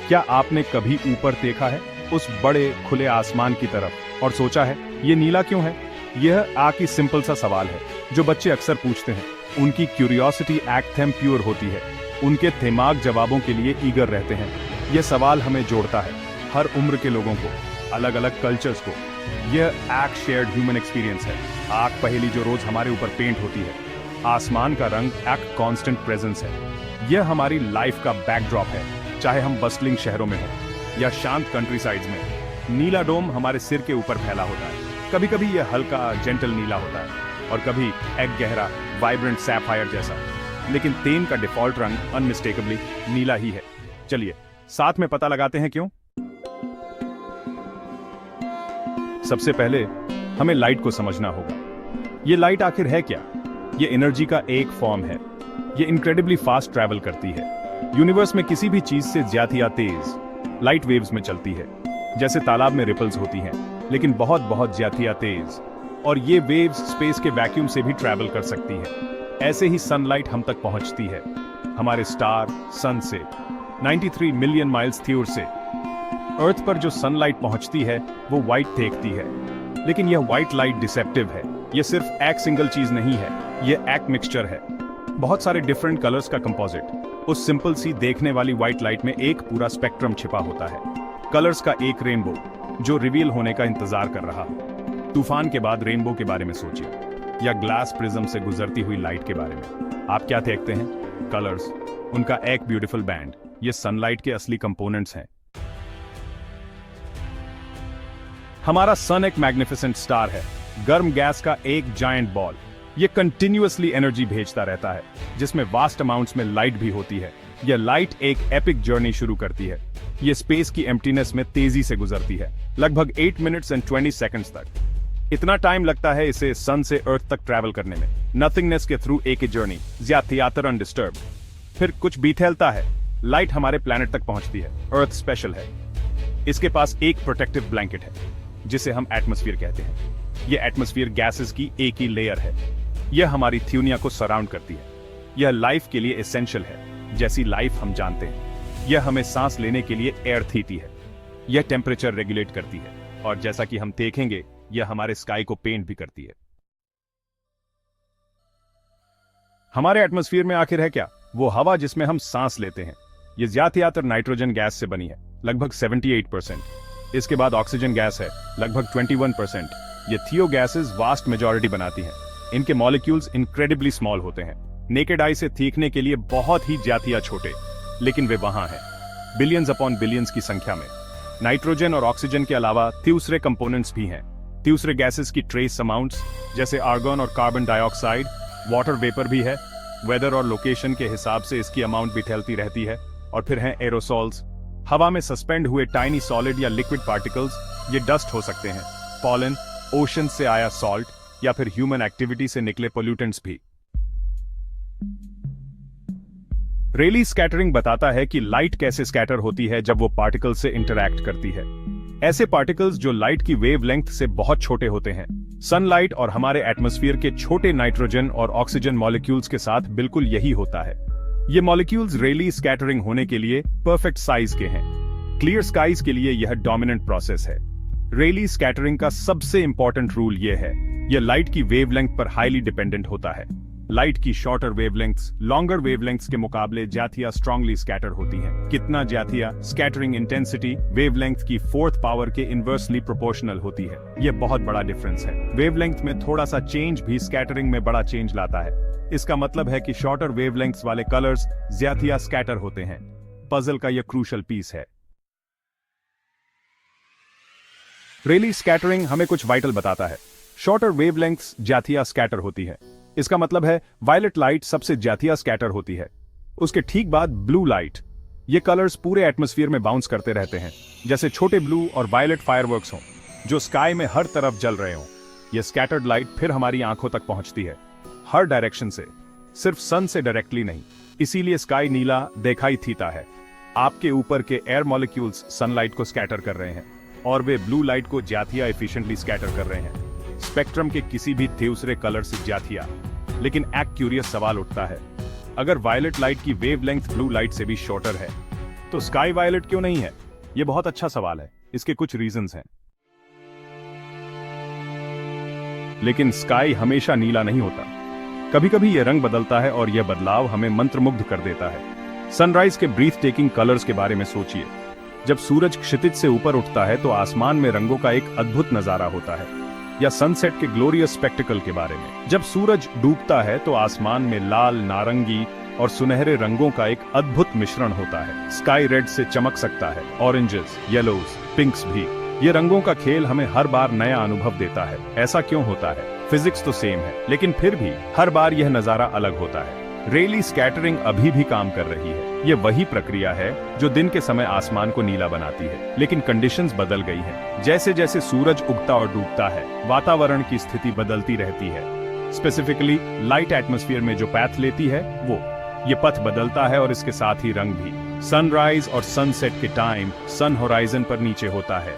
क्या आपने कभी ऊपर देखा है, उस बड़े खुले आसमान की तरफ, और सोचा है ये नीला क्यों है? यह आखिर सिंपल सा सवाल है जो बच्चे अक्सर पूछते हैं। उनकी क्यूरियोसिटी एकदम प्योर होती है, उनके दिमाग जवाबों के लिए ईगर रहते हैं। यह सवाल हमें जोड़ता है, हर उम्र के लोगों को, अलग अलग कल्चर्स को। यह एक शेयर्ड ह्यूमन एक्सपीरियंस है। आग पहेली जो रोज हमारे ऊपर पेंट होती है, आसमान का रंग एक कांस्टेंट प्रेजेंस है। यह हमारी लाइफ का बैकड्रॉप है, चाहे हम बस्टलिंग शहरों में हों या शांत कंट्री साइड्स में। नीला डोम हमारे सिर के ऊपर फैला होता है। कभी कभी यह हल्का जेंटल नीला होता है और कभी एक गहरा वाइब्रेंट सैफायर जैसा, लेकिन तेन का डिफॉल्ट रंग अनमिस्टेकेबली नीला ही है। चलिए साथ में पता लगाते हैं क्यों। सबसे पहले हमें लाइट को समझना होगा। ये लाइट आखिर है क्या? ये एनर्जी का एक फॉर्म है। ये इनक्रेडिबली फास्ट ट्रैवल करती है। यूनिवर्स में किसी भी चीज से ज्यादा तेज लाइट वेव्स में चलती है। जैसे तालाब में रिपल्स होती हैं, लेकिन बहुत बहुत ज्यादा तेज। और ये वेव्स स्पेस के वैक्यूम से भी ट्रैवल कर सकती है। ऐसे ही सनलाइट हम तक पहुंचती है, हमारे स्टार सन से 93 मिलियन माइल्स दूर से। अर्थ पर जो सनलाइट पहुंचती है वो व्हाइट देखती है, लेकिन यह व्हाइट लाइट डिसेप्टिव है। यह सिर्फ एक सिंगल चीज नहीं है, यह एक मिक्सचर है, बहुत सारे डिफरेंट कलर्स का कंपोजिट। उस सिंपल सी देखने वाली व्हाइट लाइट में एक पूरा स्पेक्ट्रम छिपा होता है, कलर्स का एक रेनबो जो रिवील होने का इंतजार कर रहा हो। तूफान के बाद रेनबो के बारे में सोचिए, या ग्लास प्रिज्म से गुजरती हुई लाइट के बारे में। आप क्या देखते हैं? कलर्स, उनका एक ब्यूटीफुल बैंड। ये सनलाइट के असली कंपोनेंट्स हैं। हमारा सन एक मैग्निफिसेंट स्टार है, गर्म गैस का एक जायंट बॉल। ये कंटिन्यूअसली एनर्जी भेजता रहता है, जिसमें वास्ट अमाउंट्स में लाइट भी होती है। यह लाइट एक एपिक जर्नी शुरू करती है। ये स्पेस की एम्प्टीनेस में तेजी से गुजरती है, लगभग 8 मिनट्स एंड 20 सेकंड्स तक। इतना टाइम लगता है इसे सन से अर्थ तक ट्रैवल करने में, नथिंगनेस के थ्रू एक जर्नी, ज्यादातर अनडिस्टर्ब्ड। फिर कुछ बीतेलता है, लाइट हमारे प्लैनेट तक पहुंचती है। अर्थ स्पेशल है, इसके पास एक प्रोटेक्टिव ब्लैंकेट है जिसे हम एटमॉस्फेयर कहते हैं। यह एटमॉस्फेयर गैसेस की एक ही लेयर है। यह हमारी थ्यूनिया को सराउंड करती है। यह लाइफ के लिए एसेंशियल है, जैसी लाइफ हम जानते हैं। यह हमें सांस लेने के लिए एयर देती है। यह टेम्परेचर रेगुलेट करती है, और जैसा कि हम देखेंगे यह हमारे स्काई को पेंट भी करती है। हमारे एटमॉस्फेयर में आखिर है क्या? वो हवा जिसमें हम सांस लेते हैं। यह ज्यादातर नाइट्रोजन गैस से बनी है, लगभग 78%। इसके बाद ऑक्सीजन गैस है, लगभग 21%। ये थियो गैसेस वास्ट मेजॉरिटी बनाती हैं। इनके मॉलिक्यूल्स इनक्रेडिबली स्मॉल होते हैं, नेकेड आई से देखने के लिए बहुत ही ज्यादा छोटे, लेकिन वे वहां हैं, बिलियंस अपॉन बिलियंस की संख्या में। नाइट्रोजन और ऑक्सीजन के अलावा दूसरे कंपोनेंट्स भी हैं। दूसरे गैसेस की ट्रेस अमाउंट्स जैसे आर्गन और कार्बन डाइऑक्साइड, वाटर वेपर भी है। वेदर और लोकेशन के हिसाब से इसकी अमाउंट भी फैलती रहती है। और फिर हैं एरोसॉल्स, हवा में सस्पेंड हुए टाइनी सॉलिड या लिक्विड पार्टिकल्स। ये डस्ट हो सकते हैं, पॉलन, ओशन से आया सॉल्ट, या फिर ह्यूमन एक्टिविटी से निकले पोल्यूटेंट्स भी। रेली स्कैटरिंग बताता है कि लाइट कैसे स्कैटर होती है जब वो पार्टिकल से इंटरैक्ट करती है। ऐसे पार्टिकल्स जो लाइट की वेवलेंथ से बहुत छोटे होते हैं। सनलाइट और हमारे एटमॉस्फेयर के छोटे नाइट्रोजन और ऑक्सीजन मॉलिक्यूल्स के साथ बिल्कुल यही होता है। ये मॉलिक्यूल्स रेली स्कैटरिंग होने के लिए परफेक्ट साइज के हैं। क्लियर स्काईज के लिए यह डोमिनेंट प्रोसेस है। रेली स्कैटरिंग का सबसे इंपॉर्टेंट रूल यह है, यह लाइट की वेवलेंथ पर हाईली डिपेंडेंट होता है। लाइट की शॉर्टर वेवलेंथ्स लॉन्गर वेवलेंथ्स के मुकाबले ज्यादा स्ट्रांगली स्कैटर होती हैं। कितना ज्यादा? स्कैटरिंग इंटेंसिटी वेवलेंथ की 4th पावर के इनवर्सली प्रोपोर्शनल होती है। यह बहुत बड़ा डिफरेंस है। वेवलेंथ में थोड़ा सा चेंज भी स्कैटरिंग में बड़ा चेंज लाता है। इसका मतलब है कि शॉर्टर वेवलेंथ्स वाले कलर्स ज्यादा स्कैटर होते हैं। पजल का यह क्रूशल पीस है। रेली स्कैटरिंग हमें कुछ वाइटल बताता है। शॉर्टर वेवलेंथ्स ज्यादा स्कैटर होती है। इसका मतलब है वायलेट लाइट सबसे ज्यादा स्कैटर होती है। उसके ठीक बाद ब्लू लाइट। ये कलर्स पूरे एटमॉस्फेयर में बाउंस करते रहते हैं, जैसे छोटे ब्लू और वायलेट फायरवर्क्स हों जो स्काई में हर तरफ जल रहे हों। यह स्कैटर्ड लाइट फिर हमारी आंखों तक पहुंचती है, हर डायरेक्शन से, सिर्फ सन से डायरेक्टली नहीं। इसीलिए स्काई नीला दिखाई देता है। आपके ऊपर के एयर मॉलिक्यूल्स सनलाइट को स्कैटर कर रहे हैं, और वे ब्लू लाइट को ज्यादा एफिशिएंटली स्कैटर कर रहे हैं, स्पेक्ट्रम के किसी भी दूसरे कलर से ज्यादा। लेकिन एक क्यूरियस सवाल उठता है, अगर वायलेट लाइट की वेवलेंथ ब्लू लाइट से भी शॉर्टर है, तो स्काई वायलेट क्यों नहीं है? ये बहुत अच्छा सवाल है। इसके कुछ रीजंस हैं। लेकिन स्काई हमेशा नीला नहीं होता। कभी कभी यह रंग बदलता है और यह बदलाव हमें मंत्रमुग्ध कर देता है। सनराइज के ब्रीथ टेकिंग कलर्स के बारे में सोचिए। जब सूरज क्षितिज से ऊपर उठता है तो आसमान में रंगों का एक अद्भुत नजारा होता है। या सनसेट के ग्लोरियस स्पेक्टिकल के बारे में, जब सूरज डूबता है तो आसमान में लाल, नारंगी और सुनहरे रंगों का एक अद्भुत मिश्रण होता है। स्काई रेड से चमक सकता है, ऑरेंजेस, येलोज, पिंक्स भी। ये रंगों का खेल हमें हर बार नया अनुभव देता है। ऐसा क्यों होता है? फिजिक्स तो सेम है, लेकिन फिर भी हर बार यह नजारा अलग होता है। रेली स्कैटरिंग अभी भी काम कर रही है। ये वही प्रक्रिया है जो दिन के समय आसमान को नीला बनाती है, लेकिन कंडीशंस बदल गई हैं। जैसे जैसे सूरज उगता और डूबता है, वातावरण की स्थिति बदलती रहती है। स्पेसिफिकली लाइट एटमॉस्फेयर में जो पैथ लेती है ये पथ बदलता है और इसके साथ ही रंग भी। सनराइज और सनसेट के टाइम सन होराइजन पर नीचे होता है।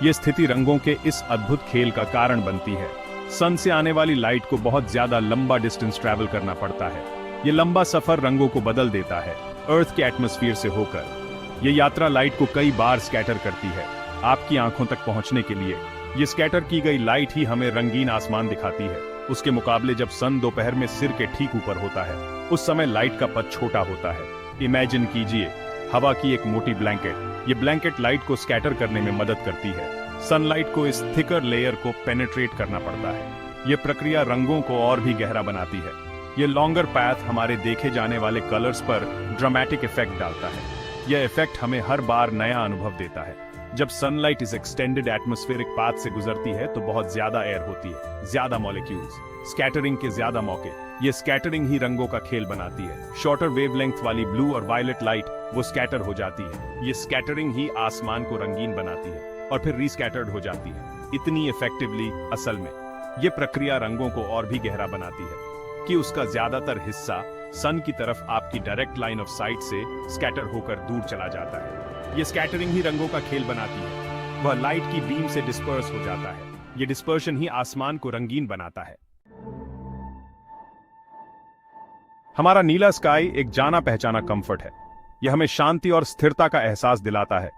ये स्थिति रंगों के इस अद्भुत खेल का कारण बनती है। सन से आने वाली लाइट को बहुत ज्यादा लंबा डिस्टेंस ट्रैवल करना पड़ता है। ये लंबा सफर रंगों को बदल देता है अर्थ के एटमॉस्फेयर से होकर। ये यात्रा लाइट को कई बार स्कैटर करती है आपकी आंखों तक पहुंचने के लिए। ये स्कैटर की गई लाइट ही हमें रंगीन आसमान दिखाती है। उसके मुकाबले जब सन दोपहर में सिर के ठीक ऊपर होता है, उस समय लाइट का पथ छोटा होता है। इमेजिन कीजिए हवा की एक मोटी ब्लैंकेट। ये ब्लैंकेट लाइट को स्कैटर करने में मदद करती है। सनलाइट को इस थिकर लेयर को पेनिट्रेट करना पड़ता है। ये प्रक्रिया रंगों को और भी गहरा बनाती है। ये लॉन्गर पैथ हमारे देखे जाने वाले कलर्स पर ड्रामेटिक इफेक्ट डालता है। यह इफेक्ट हमें हर बार नया अनुभव देता है। जब सनलाइट इस एक्सटेंडेड एटमॉस्फेरिक पाथ से गुजरती है तो बहुत ज्यादा एयर होती है, ज्यादा मॉलिक्यूल्स, स्कैटरिंग के ज्यादा मौके। ये स्कैटरिंग ही रंगों का खेल बनाती है। शॉर्टर वेवलेंथ वाली ब्लू और वायलेट लाइट वो स्कैटर हो जाती है। ये स्कैटरिंग ही आसमान को रंगीन बनाती है और फिर रीस्कैटर्ड हो जाती है इतनी इफेक्टिवली। असल में ये प्रक्रिया रंगों को और भी गहरा बनाती है कि उसका ज्यादातर हिस्सा सन की तरफ आपकी डायरेक्ट लाइन ऑफ साइट से स्कैटर होकर दूर चला जाता है। ये स्कैटरिंग ही रंगों का खेल बनाती है। वह लाइट की बीम से डिस्पर्स हो जाता है। ये डिस्पर्शन ही आसमान को रंगीन बनाता है। हमारा नीला स्काई एक जाना पहचाना कंफर्ट है। यह हमें शांति और स्थिरता का एहसास दिलाता है।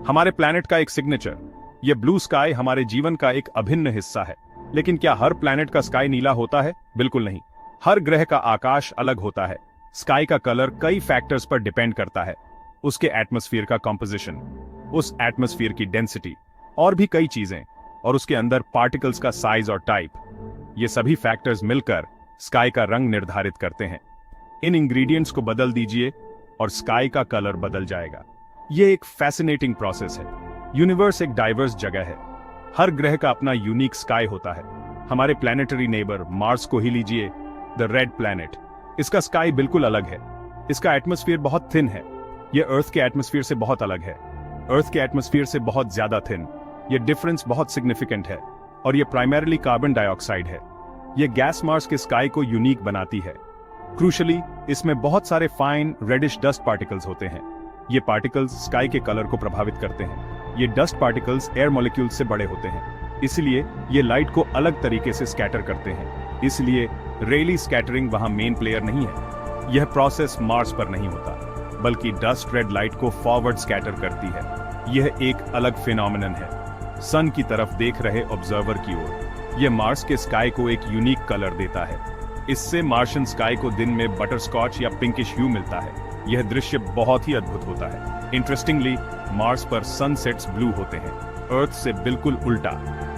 हमारे प्लैनेट का एक सिग्नेचर। यह ब्लू स्काई हमारे जीवन का एक अभिन्न हिस्सा है। लेकिन क्या हर प्लैनेट का स्काई नीला होता है? बिल्कुल नहीं। हर ग्रह का आकाश अलग होता है। स्काई का कलर कई फैक्टर्स पर डिपेंड करता है। उसके एटमॉस्फेयर का कंपोजिशन, उस एटमॉस्फेयर की डेंसिटी और भी कई चीजें, और उसके अंदर पार्टिकल्स का साइज और टाइप। ये सभी फैक्टर्स मिलकर स्काई का रंग निर्धारित करते हैं। इन इंग्रेडिएंट्स को बदल दीजिए और स्काई का कलर बदल जाएगा। यह एक फैसिनेटिंग प्रोसेस है। यूनिवर्स एक डाइवर्स जगह है। हर ग्रह का अपना यूनिक स्काई होता है। हमारे प्लैनेटरी नेबर मार्स को ही लीजिए, द रेड प्लैनेट। इसका स्काई बिल्कुल अलग है। इसका एटमॉस्फेयर बहुत थिन है। यह अर्थ के एटमॉस्फेयर से बहुत अलग है। अर्थ के एटमॉस्फेयर से बहुत ज्यादा थिन। यह डिफरेंस बहुत सिग्निफिकेंट है और यह प्राइमरीली कार्बन डाइऑक्साइड है। यह गैस मार्स के स्काई को यूनिक बनाती है। क्रूशली इसमें बहुत सारे फाइन रेडिश डस्ट पार्टिकल्स होते हैं। ये पार्टिकल्स स्काई के कलर को प्रभावित करते हैं। ये डस्ट पार्टिकल्स एयर मॉलिक्यूल्स से बड़े होते हैं, इसलिए ये लाइट को अलग तरीके से स्कैटर करते हैं। इसलिए रेली स्कैटरिंग वहां मेन प्लेयर नहीं है। यह प्रोसेस मार्स पर नहीं होता, बल्कि डस्ट रेड लाइट को फॉरवर्ड स्कैटर करती है। यह एक अलग फिनोमिनन है। सन की तरफ देख रहे ऑब्जर्वर की ओर यह मार्स के स्काई को एक यूनिक कलर देता है। इससे मार्शियन स्काई को दिन में बटरस्कॉच या पिंकिश ह्यू मिलता है। यह दृश्य बहुत ही अद्भुत होता है। इंटरेस्टिंगली मार्स पर सनसेट्स ब्लू होते हैं, अर्थ से बिल्कुल उल्टा।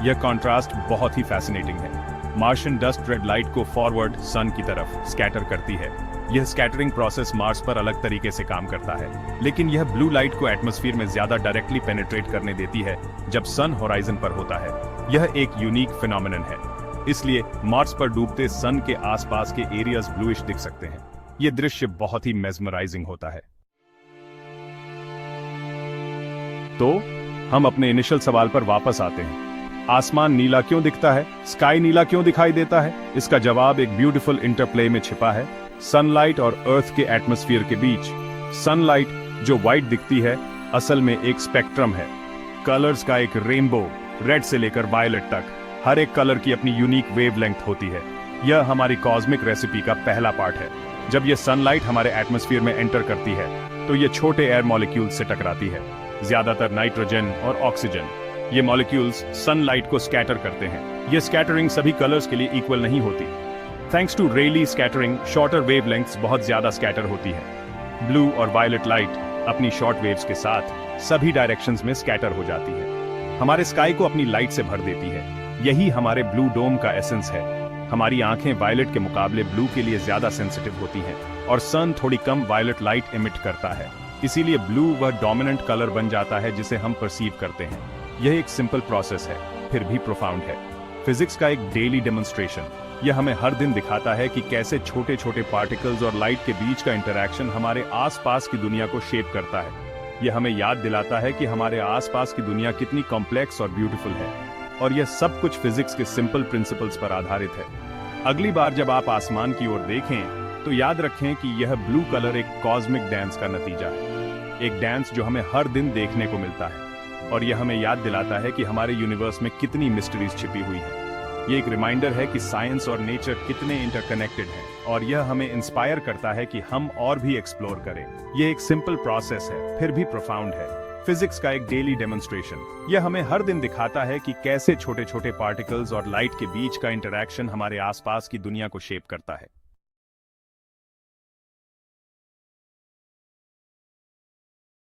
यह कॉन्ट्रास्ट बहुत ही फैसिनेटिंग है। मार्शियन डस्ट रेड लाइट को फॉरवर्ड सन की तरफ स्कैटर करती है। यह स्कैटरिंग प्रोसेस मार्स पर अलग तरीके से काम करता है, लेकिन यह ब्लू लाइट को एटमॉस्फेयर में ज्यादा डायरेक्टली पेनिट्रेट करने देती है जब सन होराइजन पर होता है। यह एक यूनिक फिनोमिनन है। इसलिए मार्स पर डूबते सन के आसपास के एरियाज ब्लूइश दिख सकते हैं। यह दृश्य बहुत ही मेस्मराइजिंग होता है। तो हम अपने इनिशियल सवाल पर वापस आते हैं। आसमान नीला क्यों दिखता है? स्काई नीला क्यों दिखाई देता है? इसका जवाब एक ब्यूटीफुल इंटरप्ले में छिपा है। सनलाइट और अर्थ के एटमॉस्फेयर के बीच। सनलाइट जो व्हाइट दिखती है, असल में एक स्पेक्ट्रम है, कलर्स का एक रेनबो, रेड से लेकर वायलेट तक। हर एक कलर की अपनी यूनिक वेवलेंथ होती है। यह हमारी कॉस्मिक रेसिपी का पहला पार्ट है। जब यह सनलाइट हमारे एटमॉस्फेयर में एंटर करती है तो तो ये छोटे एयर मॉलिक्यूल्स से टकराती है, ज्यादातर नाइट्रोजन और ऑक्सीजन। ये मॉलिक्यूल्स सनलाइट को स्कैटर करते हैं। ये स्कैटरिंग सभी कलर्स के लिए इक्वल नहीं होती। Thanks to Rayleigh scattering, shorter wavelengths बहुत ज्यादा स्कैटर होती है। ब्लू और वायलेट लाइट अपनी शॉर्ट वेव्स के साथ सभी डायरेक्शंस में स्कैटर हो जाती है, हमारे स्काई को अपनी लाइट से भर देती है। यही हमारे ब्लू डोम का एसेंस है। हमारी आंखें वायलेट के मुकाबले ब्लू के लिए ज्यादा सेंसिटिव होती हैं और सन थोड़ी कम वायलेट लाइट इमिट करता है, इसीलिए ब्लू वह डोमिनेंट कलर बन जाता है जिसे हम परसीव करते हैं। यह एक सिंपल प्रोसेस है, फिर भी प्रोफाउंड है। फिजिक्स का एक डेली डेमोन्स्ट्रेशन। यह हमें हर दिन दिखाता है कि कैसे छोटे छोटे पार्टिकल्स और लाइट के बीच का इंटरैक्शन हमारे आसपास की दुनिया को शेप करता है। यह हमें याद दिलाता है कि हमारे आसपास की दुनिया कितनी कॉम्प्लेक्स और ब्यूटीफुल है, और यह सब कुछ फिजिक्स के सिंपल प्रिंसिपल्स पर आधारित है। अगली बार जब आप आसमान की ओर देखें तो याद रखें कि यह ब्लू कलर एक कॉस्मिक डांस का नतीजा है, एक डांस जो हमें हर दिन देखने को मिलता है, और यह हमें याद दिलाता है कि हमारे यूनिवर्स में कितनी मिस्ट्रीज छिपी हुई है। ये एक रिमाइंडर है कि साइंस और नेचर कितने इंटरकनेक्टेड हैं, और यह हमें इंस्पायर करता है कि हम और भी एक्सप्लोर करें। यह एक सिंपल प्रोसेस है, फिर भी प्रोफाउंड है। फिजिक्स का एक डेली डेमोन्स्ट्रेशन। यह हमें हर दिन दिखाता है कि कैसे छोटे छोटे पार्टिकल्स और लाइट के बीच का इंटरैक्शन हमारे आसपास की दुनिया को शेप करता है।